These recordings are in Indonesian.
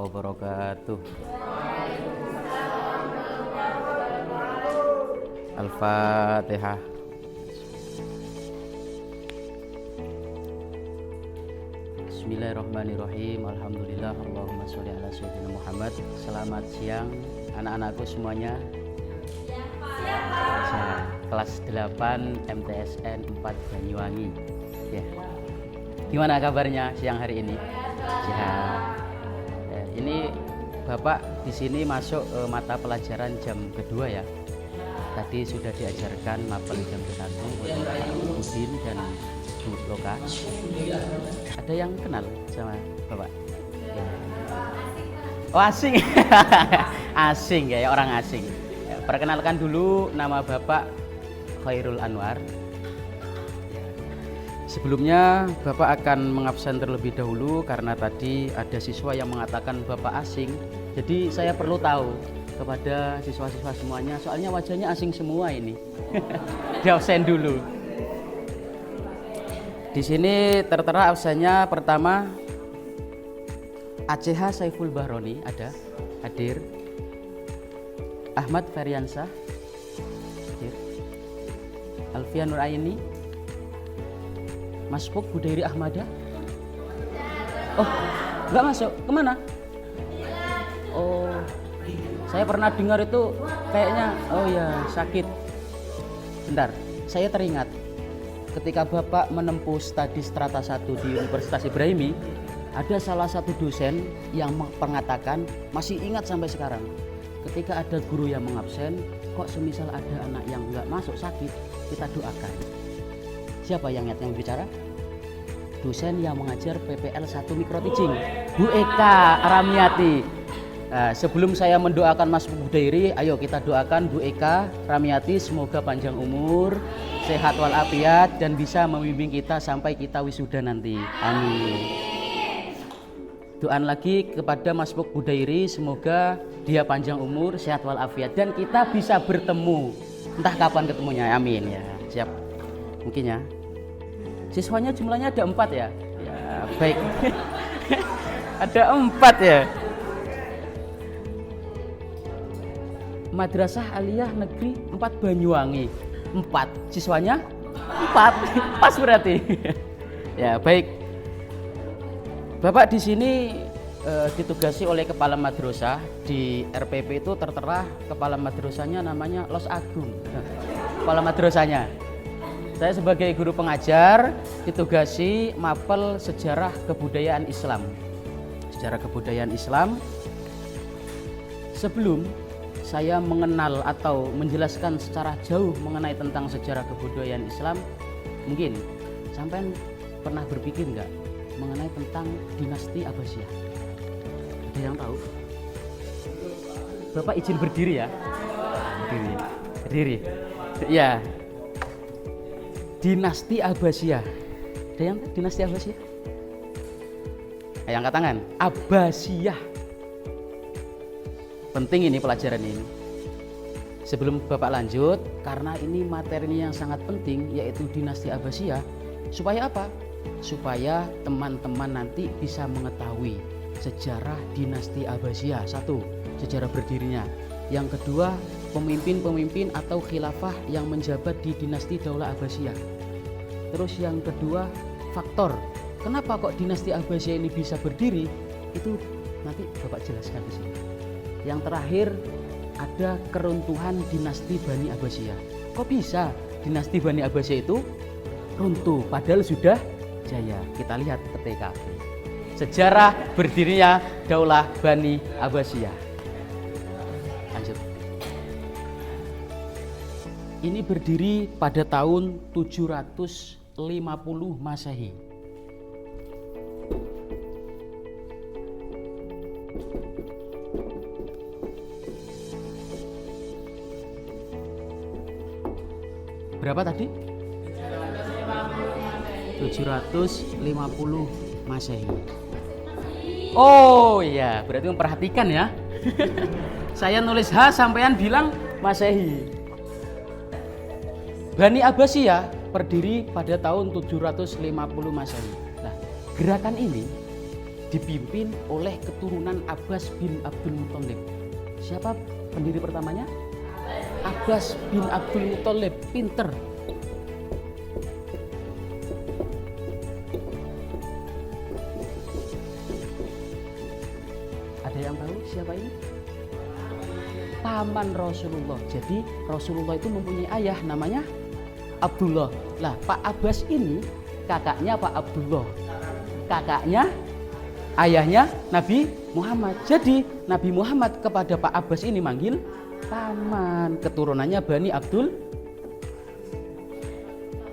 wabarakatuh. Al-Fatihah. Bismillahirrahmanirrahim. Alhamdulillah. Allahumma sholli ala sayyidina Muhammad. Selamat siang anak-anakku semuanya. Kelas 8 MTSN 4 Banyuwangi. Ya. Gimana kabarnya siang hari ini? Sehat. Ya, ini Bapak di sini masuk mata pelajaran jam kedua ya. Tadi sudah diajarkan mapel jam ke-1 oleh Pak Udin dan Bu Loka. Ada yang kenal sama Bapak? Ya. Oh asing. Asing ya, orang asing. Ya, perkenalkan dulu, nama Bapak Khairul Anwar. Sebelumnya Bapak akan mengabsen terlebih dahulu karena tadi ada siswa yang mengatakan Bapak asing. Jadi saya perlu tahu kepada siswa-siswa semuanya, soalnya wajahnya asing semua ini. Di absen dulu. Di sini tertera absennya pertama ACH Saiful Bahroni ada hadir. Ahmad Feryansah hadir. Alfian Nuraini. Mas Puk Budairi Ahmada. Oh, enggak masuk. Kemana? Oh, saya pernah dengar itu kayaknya, oh ya sakit. Bentar, saya teringat ketika Bapak menempuh studi strata 1 di Universitas Ibrahimi, ada salah satu dosen yang mengatakan, masih ingat sampai sekarang, ketika ada guru yang mengabsen, kok semisal ada anak yang enggak masuk sakit, kita doakan. Siapa yang bicara? Dosen yang mengajar PPL 1 Mikro Teaching, Bu Eka Ramiati. Nah, sebelum saya mendoakan Mas Budairi, ayo kita doakan Bu Eka Ramiati, semoga panjang umur, sehat walafiat, dan bisa membimbing kita sampai kita wisuda nanti. Amin. Doan lagi kepada Mas Budairi, semoga dia panjang umur, sehat walafiat, dan kita bisa bertemu. Entah kapan ketemunya, amin ya. Siap. Mungkin ya. Siswanya jumlahnya ada 4 ya? Ya, baik. Ada 4 ya. Madrasah Aliyah Negeri 4 Banyuwangi. 4. Siswanya 4. Pas berarti. Ya, baik. Bapak di sini ditugasi oleh kepala madrasah. Di RPP itu tertera kepala madrasahnya namanya Los Agung. Kepala madrasahnya. Saya sebagai guru pengajar ditugasi mapel sejarah kebudayaan Islam. Sejarah kebudayaan Islam. Sebelum saya mengenal atau menjelaskan secara jauh mengenai tentang sejarah kebudayaan Islam, mungkin sampai pernah berpikir nggak mengenai tentang dinasti Abbasiyah? Ada yang tahu? Bapak izin berdiri ya. Berdiri. Ya. Dinasti Abbasiyah. Ada yang dinasti Abbasiyah? Ayo angkat tangan. Abbasiyah. Penting ini pelajaran ini. Sebelum Bapak lanjut, karena ini materinya yang sangat penting, yaitu dinasti Abbasiyah. Supaya apa? Supaya teman-teman nanti bisa mengetahui sejarah dinasti Abbasiyah. 1, sejarah berdirinya. Yang kedua, pemimpin-pemimpin atau khilafah yang menjabat di dinasti Daulah Abbasiyah. Terus yang kedua, faktor kenapa kok dinasti Abbasiyah ini bisa berdiri, itu nanti Bapak jelaskan di sini. Yang terakhir, ada keruntuhan dinasti Bani Abbasiyah. Kok bisa dinasti Bani Abbasiyah itu runtuh padahal sudah jaya? Kita lihat ke TKP. Sejarah berdirinya Daulah Bani Abbasiyah. Lanjut. Ini berdiri pada tahun 750 Masehi. Berapa tadi? 750 Masehi. Oh iya, berarti memperhatikan ya. Saya nulis H, sampean bilang Masehi. Bani Abbasiyah berdiri pada tahun 750 Masehi. Nah, gerakan ini dipimpin oleh keturunan Abbas bin Abdul Muthalib. Siapa pendiri pertamanya? Abbas bin Abdul Muthalib. Pinter. Ada yang tahu siapa ini? Paman Rasulullah. Jadi Rasulullah itu mempunyai ayah namanya Abdullah. Lah Pak Abbas ini kakaknya Pak Abdullah. Kakaknya, ayahnya Nabi Muhammad. Jadi Nabi Muhammad kepada Pak Abbas ini manggil paman. Keturunannya Bani Abdul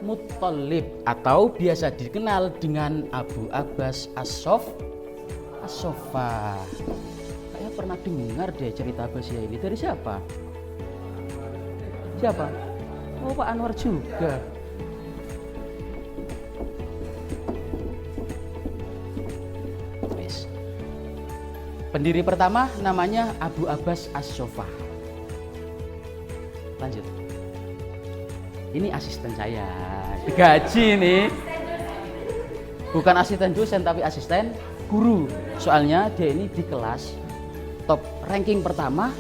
Muthalib atau biasa dikenal dengan Abu Abbas As-Soffah. Saya pernah dengar deh cerita Abbasiyah ini. Dari siapa? Siapa? Oh, Pak Anwar juga. Pendiri pertama namanya Abu Abbas As-Soffah. Lanjut. Ini asisten saya. Digaji nih. Bukan asisten dosen tapi asisten guru. Soalnya dia ini di kelas top ranking pertama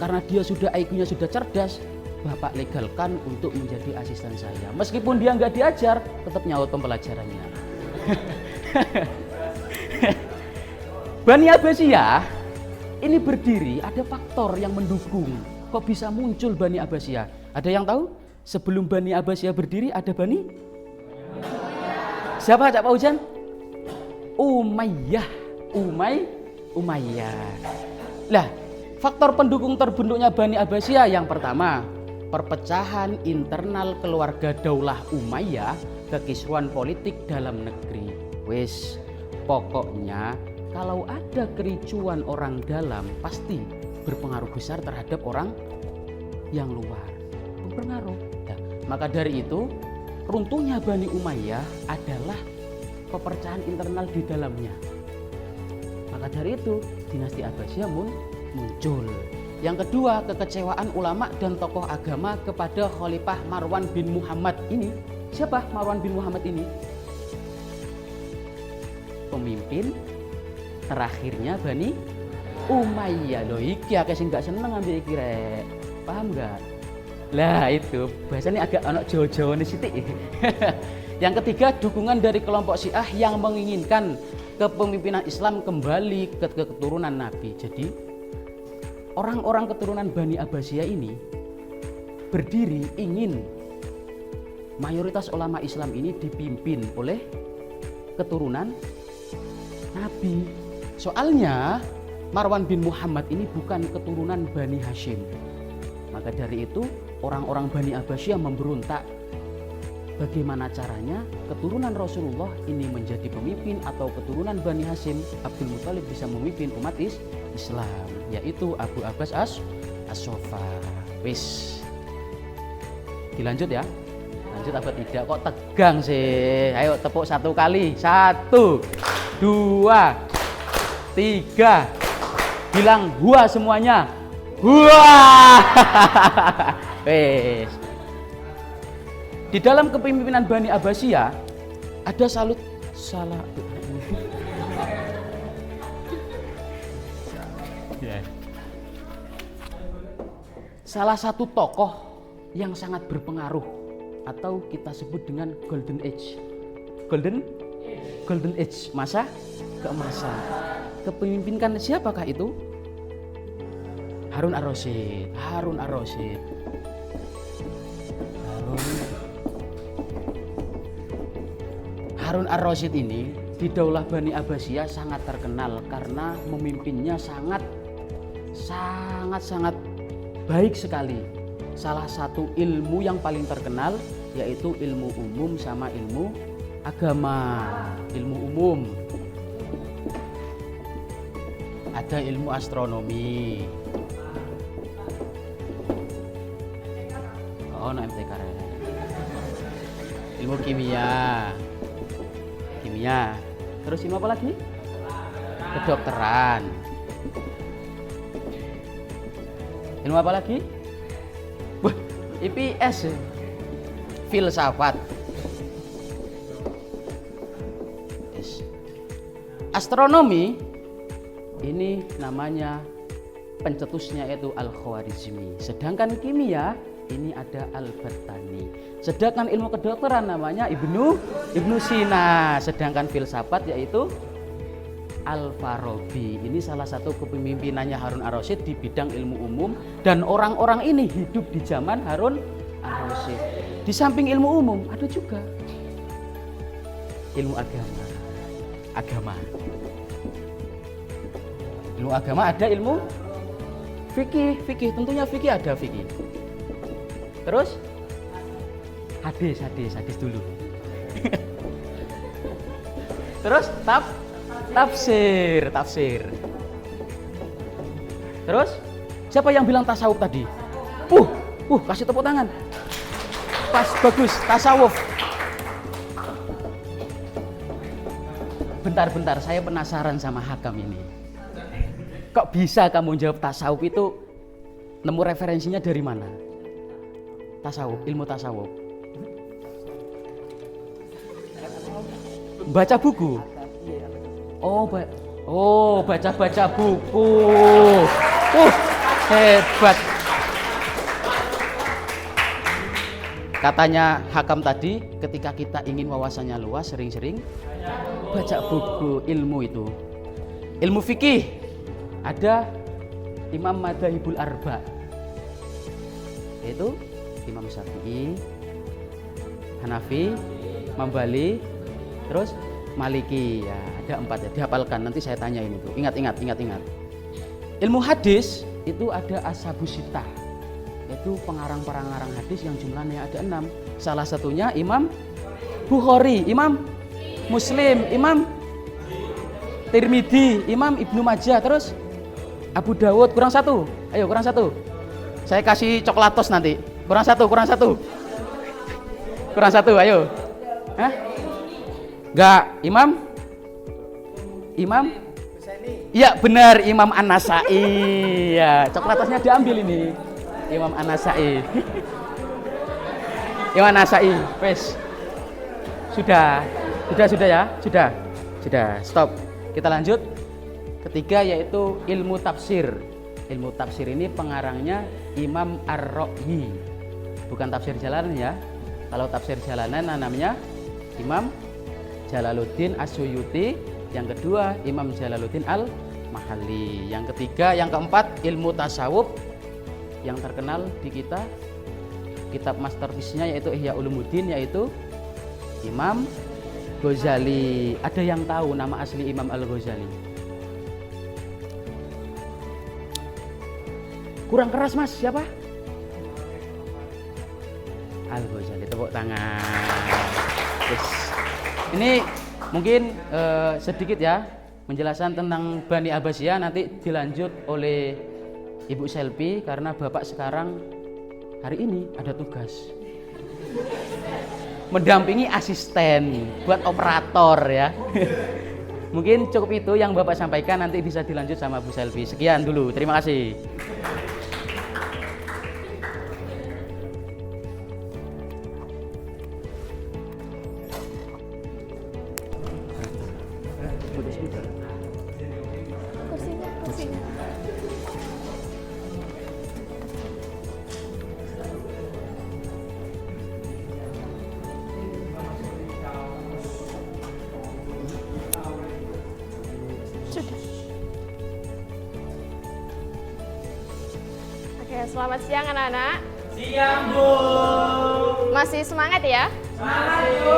karena dia sudah IQ-nya sudah cerdas. Bapak legalkan untuk menjadi asisten saya. Meskipun dia nggak diajar, tetap nyaut pembelajarannya. Bani Abbasiyah ini berdiri, ada faktor yang mendukung. Kok bisa muncul Bani Abbasiyah? Ada yang tahu? Sebelum Bani Abbasiyah berdiri ada Bani? Siapa Cak Pak Ujan? Umayyah. Umayyah. Lah, faktor pendukung terbentuknya Bani Abbasiyah yang pertama, perpecahan internal keluarga Daulah Umayyah, kekisruhan politik dalam negeri. Wis, pokoknya kalau ada kericuan orang dalam pasti berpengaruh besar terhadap orang yang luar. Berpengaruh. Nah, maka dari itu runtuhnya Bani Umayyah adalah pepecahan internal di dalamnya. Maka dari itu dinasti Abbasiyah muncul. Yang kedua, kekecewaan ulama dan tokoh agama kepada Khalifah Marwan bin Muhammad ini. Siapa Marwan bin Muhammad ini? Pemimpin terakhirnya Bani Umayyah. Loh iki akeh sing gak seneng ambek iki rek. Paham gak? Lah itu bahasanya agak anak Jawa-Jawane sithik. Yang ketiga, dukungan dari kelompok Syiah yang menginginkan kepemimpinan Islam kembali ke keturunan Nabi. Jadi orang-orang keturunan Bani Abbasiyah ini berdiri ingin mayoritas ulama Islam ini dipimpin oleh keturunan Nabi. Soalnya Marwan bin Muhammad ini bukan keturunan Bani Hashim. Maka dari itu orang-orang Bani Abbasiyah memberontak. Bagaimana caranya keturunan Rasulullah ini menjadi pemimpin atau keturunan Bani Hashim Abdul Muthalib bisa memimpin umat Islam, yaitu Abu Abbas As-Soffah. Wis. Dilanjut ya. Lanjut apa tidak? Kok tegang sih? Ayo tepuk satu kali. 1, 2, 3. Bilang gua semuanya. Wah. Wis. Di dalam kepemimpinan Bani Abbasiyah ada salah satu tokoh yang sangat berpengaruh atau kita sebut dengan Golden Age. Golden Age, masa keemasan. Kepemimpinan siapakah itu? Harun Ar-Rasyid. Harun Ar-Rasyid ini di Daulah Bani Abbasiyah sangat terkenal karena memimpinnya sangat baik sekali. Salah satu ilmu yang paling terkenal yaitu ilmu umum sama ilmu agama. Ilmu umum. Ada ilmu astronomi. Oh, no MTK. Ilmu kimia. Terus ilmu apa lagi? Kedokteran. Ilmu apa lagi? Wah, IPS. Filsafat. astronomi ini namanya pencetusnya yaitu Al-Khwarizmi. Sedangkan kimia ini ada Al-Battani. Sedangkan ilmu kedokteran namanya Ibnu Sina. Sedangkan filsafat yaitu Al-Farabi. Ini salah satu kepemimpinannya Harun ar-Rasyid di bidang ilmu umum, dan orang-orang ini hidup di zaman Harun ar-Rasyid. Di samping ilmu umum ada juga ilmu agama. Ilmu agama ada ilmu fikih, tentunya fikih ada fikih. Terus hadis dulu. Terus tafsir. Terus siapa yang bilang tasawuf tadi? Kasih tepuk tangan. Pas, bagus, tasawuf. Bentar, saya penasaran sama Hakam ini. Kok bisa kamu jawab tasawuf itu? Nemu referensinya dari mana? Tasawuf, ilmu tasawuf. Baca buku. Baca buku. Hebat. Katanya Hakam tadi, ketika kita ingin wawasannya luas, sering-sering baca buku ilmu itu. Ilmu fikih ada Imam Madzhabul Arba, yaitu Imam Syafi'i, Hanafi, Mambali, terus Maliki. Ya, ada 4 ya, dihafalkan, nanti saya tanya ini tuh. Ingat. Ilmu hadis itu ada Ashabus Sittah, yaitu pengarang-pengarang hadis yang jumlahnya ada 6. Salah satunya Imam Bukhari, Imam Muslim, Imam Tirmidzi, Imam Ibnu Majah, terus Abu Dawud. Kurang satu. Ayo, kurang satu. Saya kasih coklatos nanti. Kurang satu. Ayo. Hah? Enggak, Imam? Iya, benar, Imam An-Nasai. Ya, coklatosnya diambil ini. Imam An-Nasai. Imam An-Nasai. Wes. Sudah ya? Sudah. Stop. Kita lanjut. Ketiga yaitu ilmu tafsir. Ilmu tafsir ini pengarangnya Imam Ar-Ra'i. Bukan tafsir jalanan ya. Kalau tafsir jalanan namanya Imam Jalaluddin As-Suyuti. Yang kedua Imam Jalaluddin Al-Mahalli. Yang ketiga, yang keempat ilmu tasawuf yang terkenal di kita, kitab masterpiece-nya yaitu Ihya Ulumuddin, yaitu Imam Ghazali. Ada yang tahu nama asli Imam Al-Ghazali? Kurang keras Mas, siapa? Al-Ghazali, tepuk tangan. Yes. Ini mungkin sedikit ya menjelaskan tentang Bani Abbasiyah, nanti dilanjut oleh Ibu Selvi karena Bapak sekarang hari ini ada tugas mendampingi asisten buat operator ya. Mungkin cukup itu yang Bapak sampaikan, nanti bisa dilanjut sama Bu Selvi. Sekian dulu, terima kasih. Selamat siang anak-anak. Siang Bu. Masih semangat ya? Semangat Bu.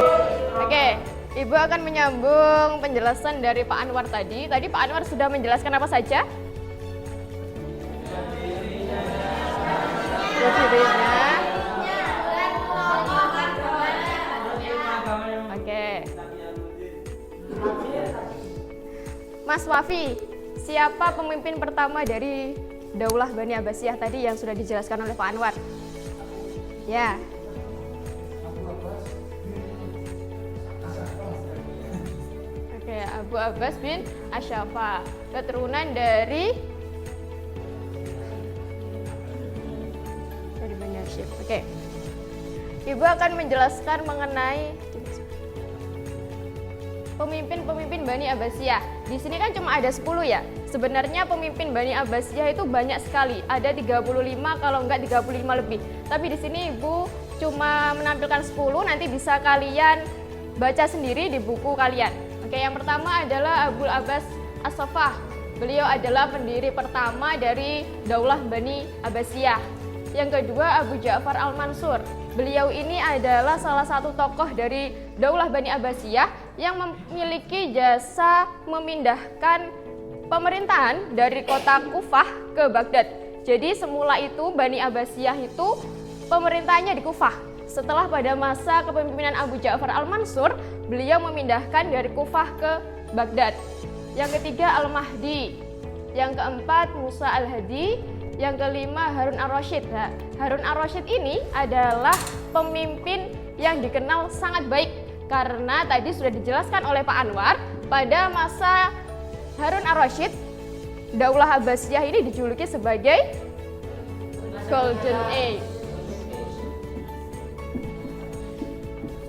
Oke, Ibu akan menyambung penjelasan dari Pak Anwar tadi. Tadi Pak Anwar sudah menjelaskan apa saja? Dirinya. Oke. Mas Wafi, siapa pemimpin pertama dari Daulah Bani Abbasiyah tadi yang sudah dijelaskan oleh Pak Anwar? Ya. Oke, Abu Abbas bin Asyafa, keturunan dari Bani Hashim. Oke. Ibu akan menjelaskan mengenai pemimpin-pemimpin Bani Abbasiyah. Di sini kan cuma ada 10 ya. Sebenarnya pemimpin Bani Abbasiyah itu banyak sekali. Ada 35 kalau enggak 35 lebih. Tapi di sini Ibu cuma menampilkan 10, nanti bisa kalian baca sendiri di buku kalian. Oke, yang pertama adalah Abul Abbas As-Saffah. Beliau adalah pendiri pertama dari Daulah Bani Abbasiyah. Yang kedua Abu Ja'far Al-Mansur. Beliau ini adalah salah satu tokoh dari Daulah Bani Abbasiyah yang memiliki jasa memindahkan pemerintahan dari kota Kufah ke Baghdad. Jadi semula itu Bani Abbasiyah itu pemerintahnya di Kufah. Setelah pada masa kepemimpinan Abu Ja'far Al-Mansur, beliau memindahkan dari Kufah ke Baghdad. Yang ketiga Al-Mahdi. Yang keempat Musa Al-Hadi. Yang kelima Harun Ar-Rasyid. Nah, Harun Ar-Rasyid ini adalah pemimpin yang dikenal sangat baik karena tadi sudah dijelaskan oleh Pak Anwar, pada masa Harun Ar-Rasyid Daulah Abbasiyah ini dijuluki sebagai Golden Age.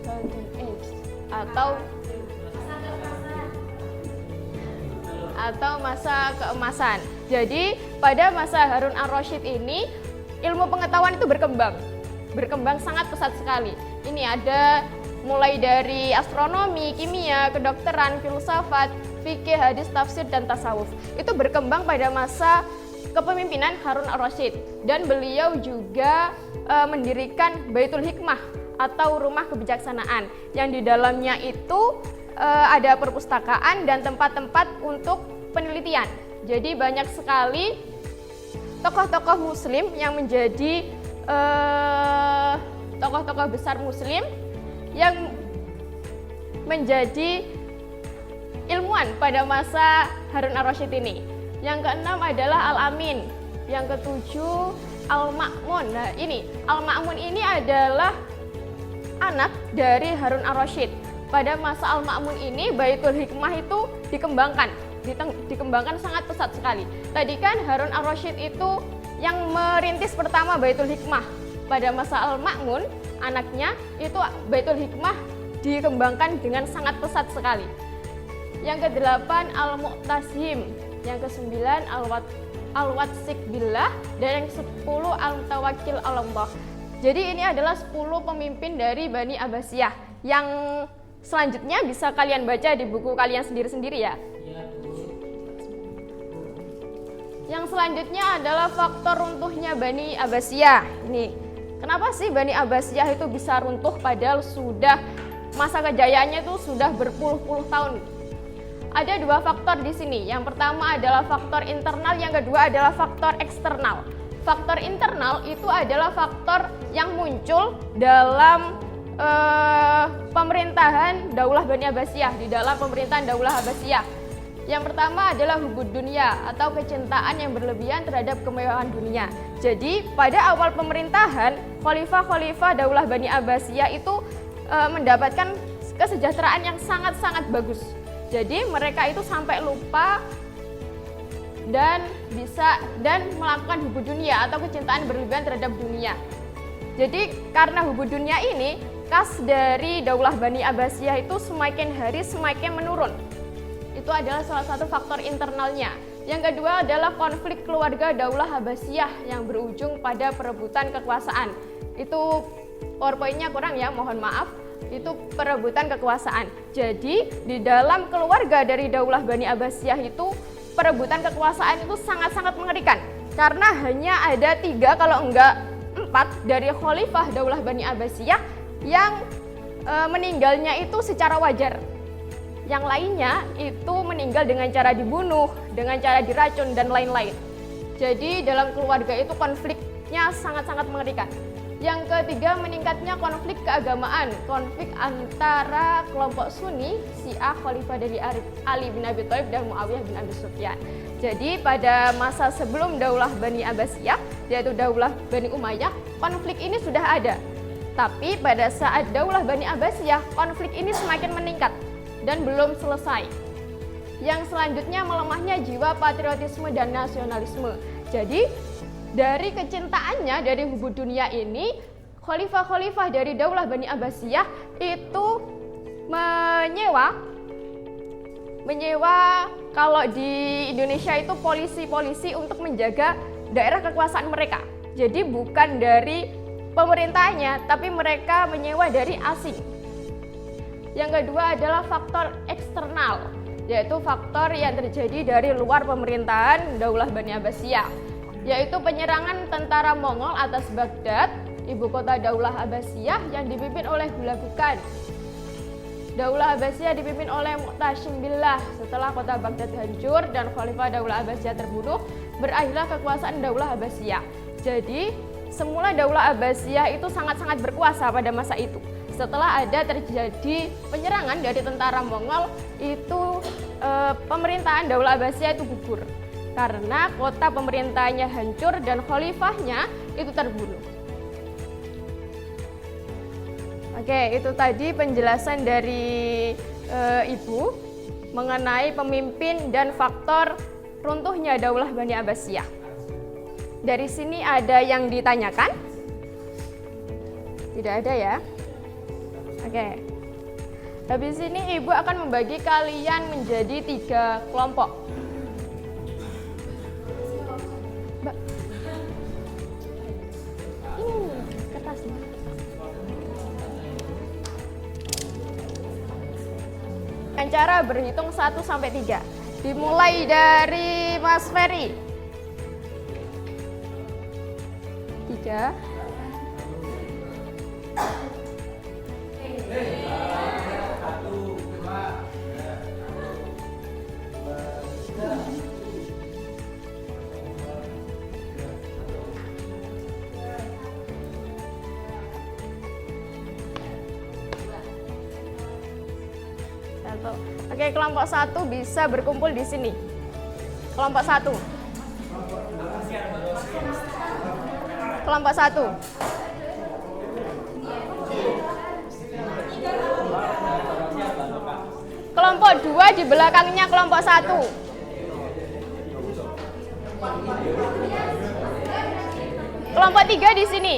Golden Age atau masa keemasan. Jadi pada masa Harun Ar-Rasyid ini ilmu pengetahuan itu berkembang sangat pesat sekali. Ini ada mulai dari astronomi, kimia, kedokteran, filsafat, fikih, hadis, tafsir, dan tasawuf. Itu berkembang pada masa kepemimpinan Harun Ar-Rasyid. Dan beliau juga mendirikan Baitul Hikmah atau rumah kebijaksanaan yang di dalamnya itu ada perpustakaan dan tempat-tempat untuk penelitian. Jadi banyak sekali tokoh-tokoh muslim yang menjadi tokoh-tokoh besar muslim yang menjadi ilmuwan pada masa Harun Ar-Rasyid ini. Yang keenam adalah Al-Amin. Yang ketujuh Al-Ma'mun. Nah, ini Al-Ma'mun ini adalah anak dari Harun Ar-Rasyid. Pada masa Al-Ma'mun ini Baitul Hikmah itu dikembangkan sangat pesat sekali. Tadi kan Harun Ar-Rasyid itu yang merintis pertama Baitul Hikmah. Pada masa Al-Ma'mun, anaknya itu Baitul Hikmah dikembangkan dengan sangat pesat sekali. Yang kedelapan Al-Mu'tasim, yang kesembilan Al-Watsiq Billah, dan yang 10 Al-Tawakkil 'alallah. Jadi ini adalah 10 pemimpin dari Bani Abbasiyah yang selanjutnya bisa kalian baca di buku kalian sendiri-sendiri ya. Yang selanjutnya adalah faktor runtuhnya Bani Abbasiyah. Ini, kenapa sih Bani Abbasiyah itu bisa runtuh padahal sudah masa kejayaannya itu sudah berpuluh-puluh tahun? Ada dua faktor di sini. Yang pertama adalah faktor internal, yang kedua adalah faktor eksternal. Faktor internal itu adalah faktor yang muncul dalam pemerintahan Daulah Bani Abbasiyah, di dalam pemerintahan Daulah Abbasiyah. Yang pertama adalah hubud dunia atau kecintaan yang berlebihan terhadap kemewahan dunia. Jadi pada awal pemerintahan, khalifah-khalifah Daulah Bani Abbasiyah itu mendapatkan kesejahteraan yang sangat-sangat bagus. Jadi mereka itu sampai lupa dan melakukan hubud dunia atau kecintaan berlebihan terhadap dunia. Jadi karena hubud dunia ini, kas dari Daulah Bani Abbasiyah itu semakin hari semakin menurun. Itu adalah salah satu faktor internalnya. Yang kedua adalah konflik keluarga Daulah Abbasiyah yang berujung pada perebutan kekuasaan. Itu PowerPoint-nya kurang ya, mohon maaf. Itu perebutan kekuasaan. Jadi di dalam keluarga dari Daulah Bani Abbasiyah itu perebutan kekuasaan itu sangat-sangat mengerikan. Karena hanya ada 3 kalau enggak 4 dari khalifah Daulah Bani Abbasiyah yang meninggalnya itu secara wajar. Yang lainnya itu meninggal dengan cara dibunuh, dengan cara diracun, dan lain-lain. Jadi dalam keluarga itu konfliknya sangat-sangat mengerikan. Yang ketiga, meningkatnya konflik keagamaan, konflik antara kelompok Sunni, Syiah, Khalifah dari Ali bin Abi Thalib dan Muawiyah bin Abi Sufyan. Jadi pada masa sebelum Daulah Bani Abbasiyah, yaitu Daulah Bani Umayyah, konflik ini sudah ada. Tapi pada saat Daulah Bani Abbasiyah, konflik ini semakin meningkat dan belum selesai. Yang selanjutnya, melemahnya jiwa patriotisme dan nasionalisme. Jadi dari kecintaannya dari hubud dunia ini, khalifah-khalifah dari Daulah Bani Abbasiyah itu menyewa menyewa, kalau di Indonesia itu polisi-polisi untuk menjaga daerah kekuasaan mereka. Jadi bukan dari pemerintahnya, tapi mereka menyewa dari asing. Yang kedua adalah faktor eksternal, yaitu faktor yang terjadi dari luar pemerintahan Daulah Bani Abbasiyah, yaitu penyerangan tentara Mongol atas Baghdad, ibu kota Daulah Abbasiyah yang dipimpin oleh Hulagu Khan. Daulah Abbasiyah dipimpin oleh Mu'tasim Billah. Setelah kota Baghdad hancur dan Khalifah Daulah Abbasiyah terbunuh, berakhirlah kekuasaan Daulah Abbasiyah. Jadi, semula Daulah Abbasiyah itu sangat-sangat berkuasa pada masa itu. Setelah ada terjadi penyerangan dari tentara Mongol, itu pemerintahan Daulah Abbasiyah itu gugur. Karena kota pemerintahnya hancur dan khalifahnya itu terbunuh. Oke, itu tadi penjelasan dari Ibu mengenai pemimpin dan faktor runtuhnya Daulah Bani Abbasiyah. Dari sini ada yang ditanyakan? Tidak ada ya? Oke. Habis ini Ibu akan membagi kalian menjadi 3 kelompok. Mbak. Ini kertasnya. Dengan cara berhitung 1 sampai 3. Dimulai dari Mas Ferry. 3. Oke, kelompok 1 bisa berkumpul di sini. Kelompok 1. Kelompok 1. Kelompok 2 di belakangnya kelompok 1. Kelompok 3 di sini.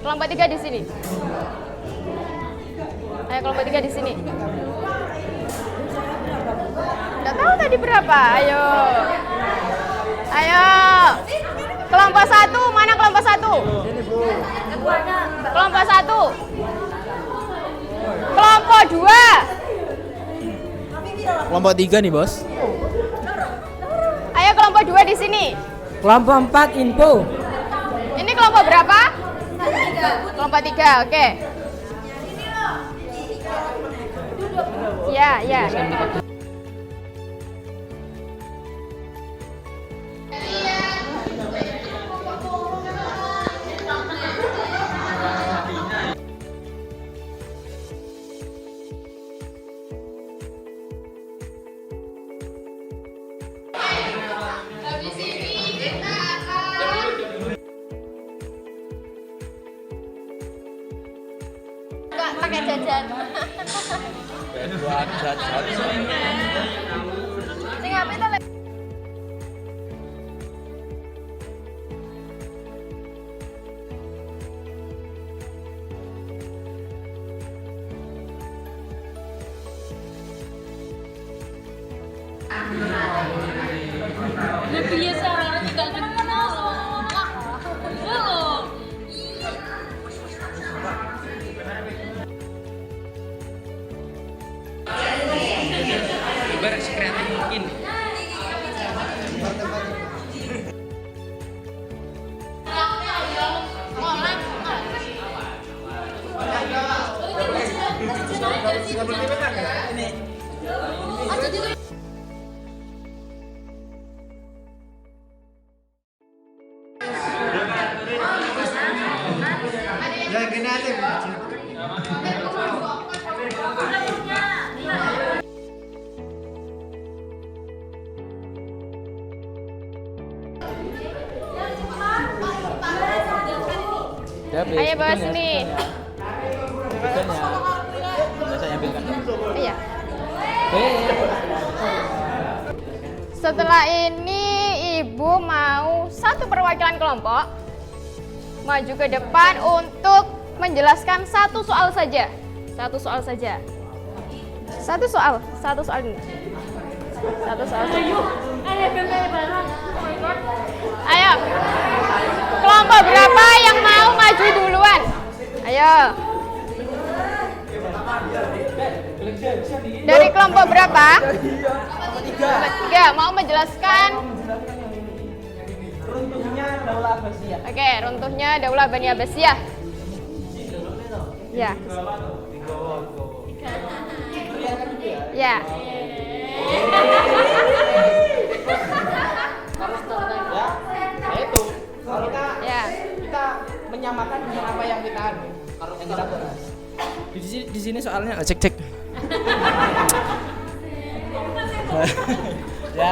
Kelompok 3 di sini. Ayo kelompok 3 di sini. Nggak tahu tadi berapa, ayo. Ayo. Kelompok 1, mana kelompok 1? Kelompok 1. Kelompok 2. Kelompok 3 nih, Bos. Ayo kelompok 2 di sini. Kelompok 4 info. Ini kelompok berapa? Kelompok 3, oke. Ya, ya. Pakai jajan. Buat jajan. Sing apa itu? biasa orang nggak kenal loh. Ibarat sekreatif mungkin. Yang kreatif. Ayo bawa sini. Saya ambilkan. Iya. Setelah ini Ibu mau satu perwakilan kelompok maju ke depan untuk menjelaskan satu soal saja. Satu soal saja. Satu soal ini. Satu soal. Ayo. Kelompok berapa yang mau maju duluan? Ayo. Dari kelompok berapa? Kelompok 3. Mau menjelaskan? Runtuhnya Daulah Abbasiyah. Oke, runtuhnya Daulah Bani Abbasiyah. Ya. Ya. Nah itu kalau Ya. kita menyamakan dengan apa yang kita bahas. Di sini soalnya cek. Ya.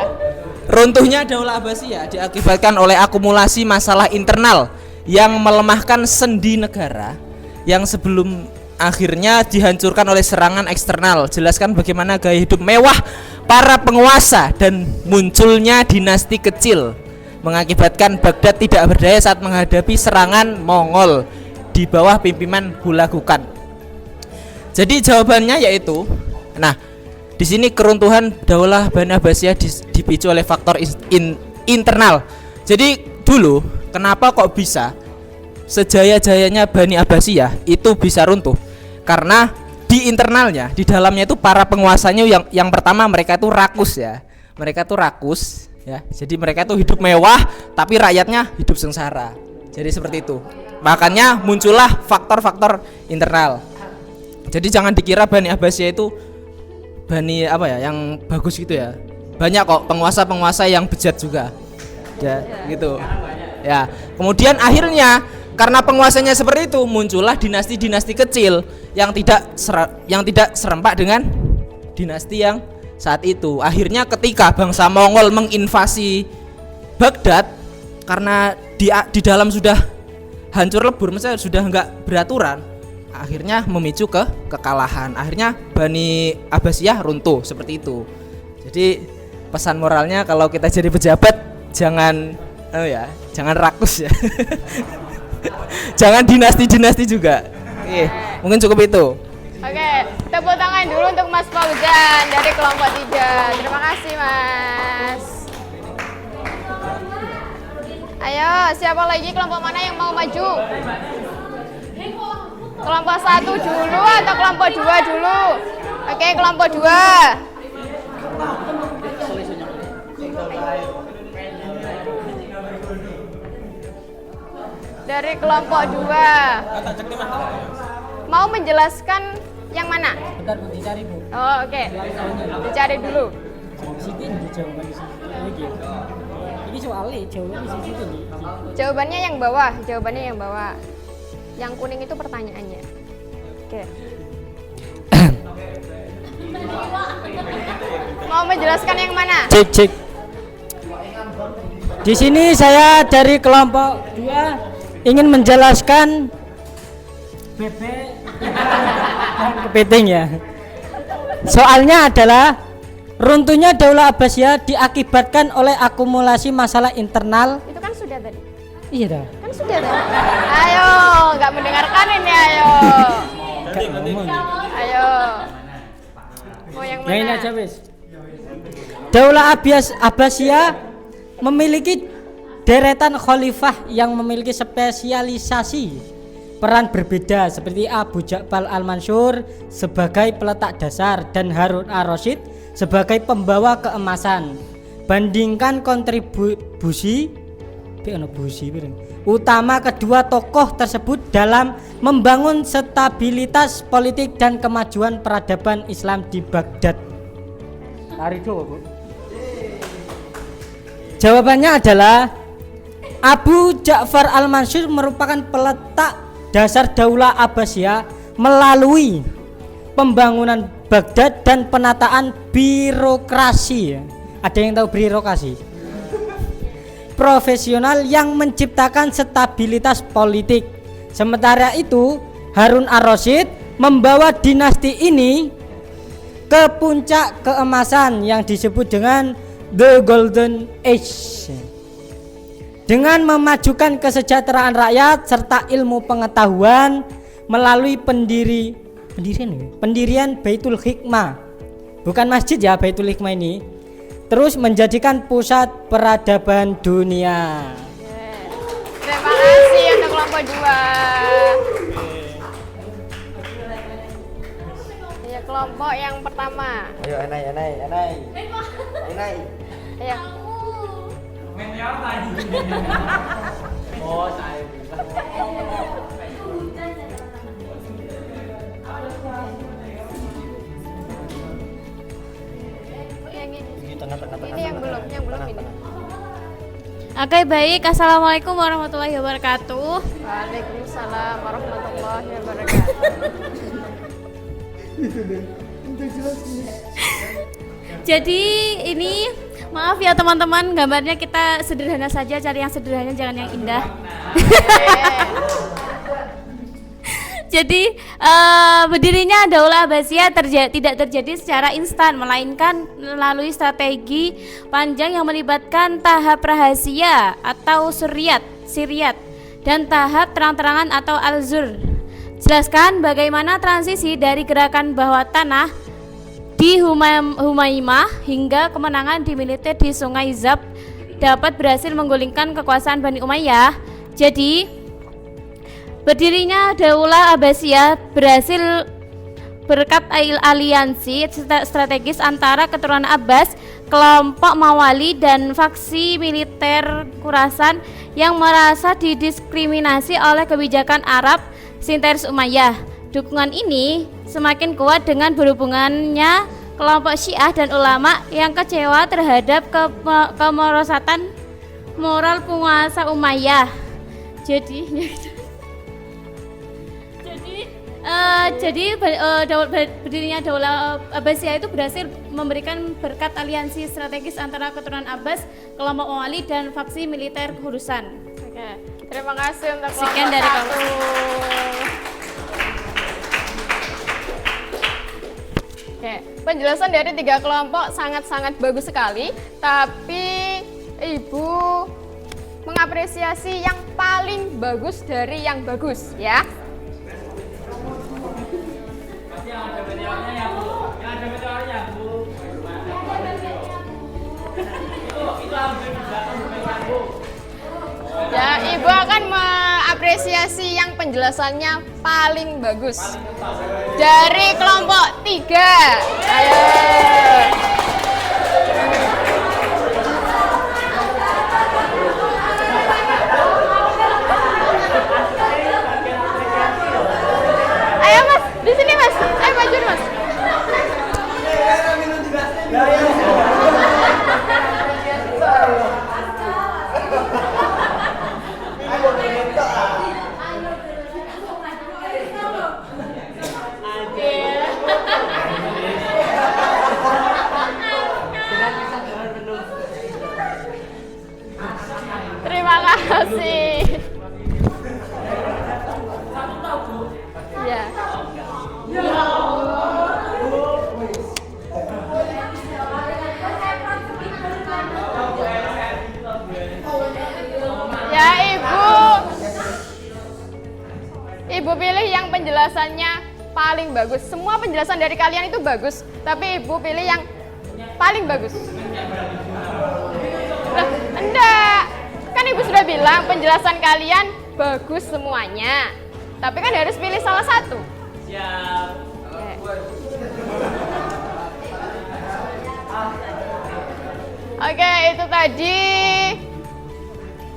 Runtuhnya Daulah Abbasiyah diakibatkan oleh akumulasi masalah internal yang melemahkan sendi negara yang sebelum akhirnya dihancurkan oleh serangan eksternal. Jelaskan bagaimana gaya hidup mewah para penguasa dan munculnya dinasti kecil mengakibatkan Baghdad tidak berdaya saat menghadapi serangan Mongol di bawah pimpinan Hulagukan. Jadi jawabannya yaitu, nah di sini keruntuhan Daulah Bani Abbasiyah dipicu oleh faktor internal. Jadi dulu kenapa kok bisa sejaya-jayanya Bani Abbasiyah itu bisa runtuh? Karena di internalnya, di dalamnya itu para penguasanya yang pertama mereka itu rakus ya. Mereka tuh rakus ya. Jadi mereka tuh hidup mewah tapi rakyatnya hidup sengsara. Jadi seperti itu. Makanya muncullah faktor-faktor internal. Jadi jangan dikira Bani Abbasiyah itu Bani apa ya yang bagus gitu ya. Banyak kok penguasa-penguasa yang bejat juga. Ya, gitu. Ya. Kemudian akhirnya karena penguasanya seperti itu muncullah dinasti-dinasti kecil yang tidak serempak dengan dinasti yang saat itu. Akhirnya ketika bangsa Mongol menginvasi Baghdad karena di dalam sudah hancur lebur, maksudnya sudah enggak beraturan, akhirnya memicu kekalahan. Akhirnya Bani Abbasiyah runtuh seperti itu. Jadi pesan moralnya kalau kita jadi pejabat jangan jangan rakus ya. Jangan dinasti-dinasti juga. Oke, mungkin cukup itu. Oke, tepuk tangan dulu untuk Mas Fauzan dari kelompok 3. Terima kasih, Mas. Ayo, siapa lagi kelompok mana yang mau maju? Kelompok 1 dulu atau kelompok 2 dulu? Oke, kelompok 2. Dari kelompok 2. Mau menjelaskan yang mana? Bentar Bu, dicari Bu. Oh, oke. Dicari dulu. Siti di jawaban di sini. Ini soalnya jawaban di situ nih. Jawabannya yang bawah, jawabannya yang bawah. Yang kuning itu pertanyaannya. Oke. Mau menjelaskan yang mana? Cek. Di sini saya dari kelompok 2 ingin menjelaskan bebek dan kepiting ya. Soalnya adalah runtuhnya Daulah Abbasiyah diakibatkan oleh akumulasi masalah internal. Itu kan sudah tadi. Iya dah. Kan sudah tadi. Ayo, nggak mendengarkan ini ayo. Ayo. Mau yang mana? Yang ini aja wis. Daulah Abbasiyah memiliki deretan khalifah yang memiliki spesialisasi peran berbeda seperti Abu Ja'far Al-Mansur sebagai peletak dasar dan Harun Ar-Rasyid sebagai pembawa keemasan. Bandingkan kontribusi utama kedua tokoh tersebut dalam membangun stabilitas politik dan kemajuan peradaban Islam di Baghdad. Jawabannya adalah Abu Ja'far Al-Mansur merupakan peletak dasar Daulah Abbasiyah melalui pembangunan Baghdad dan penataan birokrasi. Ada yang tahu birokrasi? Profesional yang menciptakan stabilitas politik. Sementara itu, Harun Ar-Rasyid membawa dinasti ini ke puncak keemasan yang disebut dengan The Golden Age, dengan memajukan kesejahteraan rakyat serta ilmu pengetahuan melalui pendirian Baitul Hikmah. Bukan masjid ya, Baitul Hikmah ini. terus menjadikan pusat peradaban dunia. Terima kasih untuk kelompok 2. Ya, kelompok yang pertama. Ayo, Enai. Ya. Oh, saya. Yang ini. Di tengah-tengah. Ini yang belum ini. Oke, baik. Assalamualaikum warahmatullahi wabarakatuh. Waalaikumsalam warahmatullahi wabarakatuh. Jadi ini maaf ya teman-teman, gambarnya kita sederhana saja, cari yang sederhana jangan yang indah. Jadi berdirinya Daulah Abbasiyah tidak terjadi secara instan, melainkan melalui strategi panjang yang melibatkan tahap rahasia atau siriyat dan tahap terang-terangan atau al-zur. Jelaskan bagaimana transisi dari gerakan bawah tanah di Humaimah hingga kemenangan di militer di Sungai Zab dapat berhasil menggulingkan kekuasaan Bani Umayyah. Jadi berdirinya Daulah Abbasiyah berhasil berkat aliansi strategis antara keturunan Abbas, kelompok Mawali dan faksi militer Khurasan yang merasa didiskriminasi oleh kebijakan Arab Sinteris Umayyah. Dukungan ini semakin kuat dengan berhubungannya kelompok Syiah dan ulama yang kecewa terhadap kemerosatan moral penguasa Umayyah. Jadi berdirinya Daulah Abbasiyah itu berhasil memberikan berkat aliansi strategis antara keturunan Abbas, kelompok Mawali dan faksi militer Khurasan. Oke, terima kasih untuk Sekian dari kelompok kami. 1. Oke, penjelasan dari 3 kelompok sangat-sangat bagus sekali, tapi Ibu mengapresiasi yang paling bagus dari yang bagus, ya. Ya, Ibu akan mengapresiasi yang penjelasannya paling bagus dari kelompok 3. Ayo. Ayo Mas, di sini Mas. Ayo maju Mas. Terima kasih. Ya. Ya, Ibu pilih yang penjelasannya paling bagus. Semua penjelasan dari kalian itu bagus, tapi Ibu pilih yang paling bagus. Nah, enggak. Kan Ibu sudah bilang penjelasan kalian bagus semuanya. Tapi kan harus pilih salah satu. Siap. Oke, itu tadi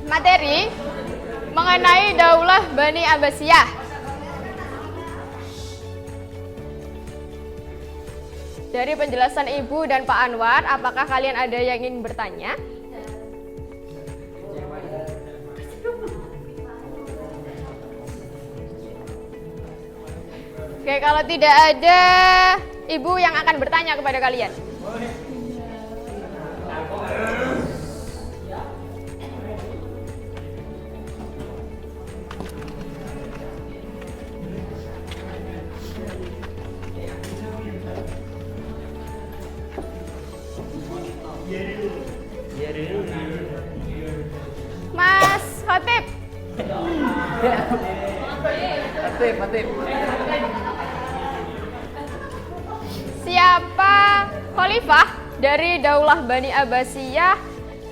materi mengenai Daulah Bani Abbasiyah. Dari penjelasan Ibu dan Pak Anwar, apakah kalian ada yang ingin bertanya? Oke, kalau tidak ada, Ibu yang akan bertanya kepada kalian. Mas Khatib. Khatib. Siapa khalifah dari Daulah Bani Abbasiyah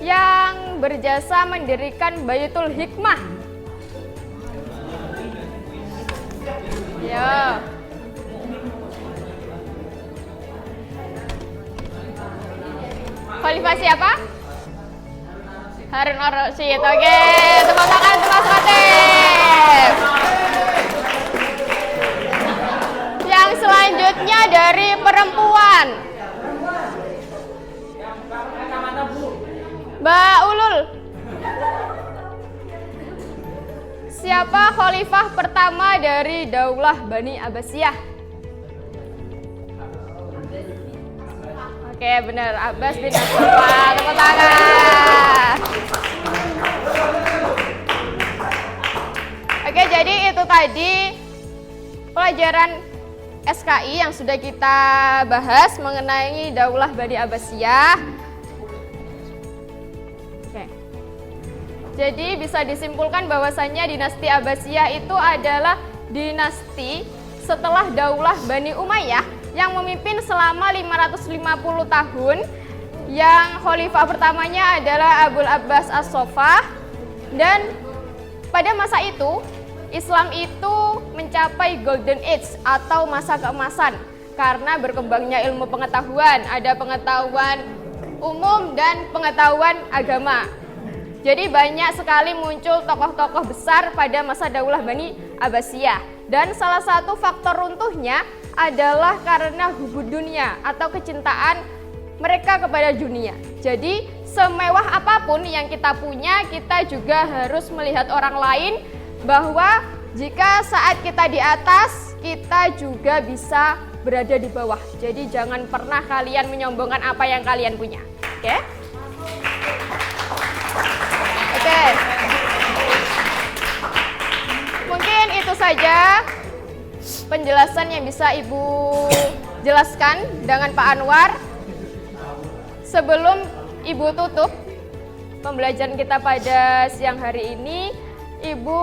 yang berjasa mendirikan Baitul Hikmah? Ya. Khalifah siapa? Harun ar-Rasyid. Oke, tepuk tangan untuk Mas Khatib. Yang selanjutnya dari perempuan. Mbak Ulul. Siapa khalifah pertama dari Daulah Bani Abbasiyah? Oke, benar, Abbas bin As-Saffah. Tepuk tangan. Oke, jadi itu tadi pelajaran SKI yang sudah kita bahas mengenai Daulah Bani Abbasiyah. Oke. Jadi bisa disimpulkan bahwasannya dinasti Abbasiyah itu adalah dinasti setelah Daulah Bani Umayyah yang memimpin selama 550 tahun, yang khalifah pertamanya adalah Abul Abbas As-Saffah. Dan pada masa itu Islam itu mencapai golden age atau masa keemasan karena berkembangnya ilmu pengetahuan, ada pengetahuan umum dan pengetahuan agama. Jadi banyak sekali muncul tokoh-tokoh besar pada masa Daulah Bani Abbasiyah. Dan salah satu faktor runtuhnya adalah karena hubud dunia atau kecintaan mereka kepada dunia. Jadi semewah apapun yang kita punya, kita juga harus melihat orang lain bahwa jika saat kita di atas, kita juga bisa berada di bawah. Jadi jangan pernah kalian menyombongkan apa yang kalian punya. Oke? Oke. Mungkin itu saja penjelasan yang bisa Ibu jelaskan dengan Pak Anwar. Sebelum Ibu tutup pembelajaran kita pada siang hari ini, Ibu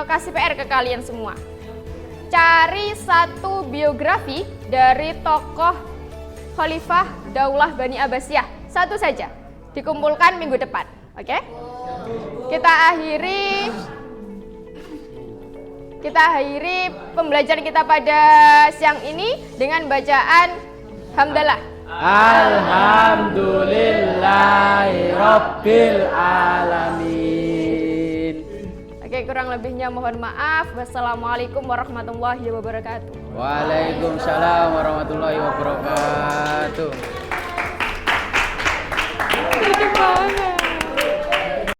kasih PR ke kalian semua. Cari satu biografi dari tokoh Khalifah Daulah Bani Abbasiyah. Satu saja, dikumpulkan minggu depan. Oke? Kita akhiri pembelajaran kita pada siang ini dengan bacaan hamdalah. Alhamdulillahirabbil alamin. Oke, kurang lebihnya mohon maaf. Wassalamualaikum warahmatullahi wabarakatuh. Waalaikumsalam warahmatullahi wabarakatuh.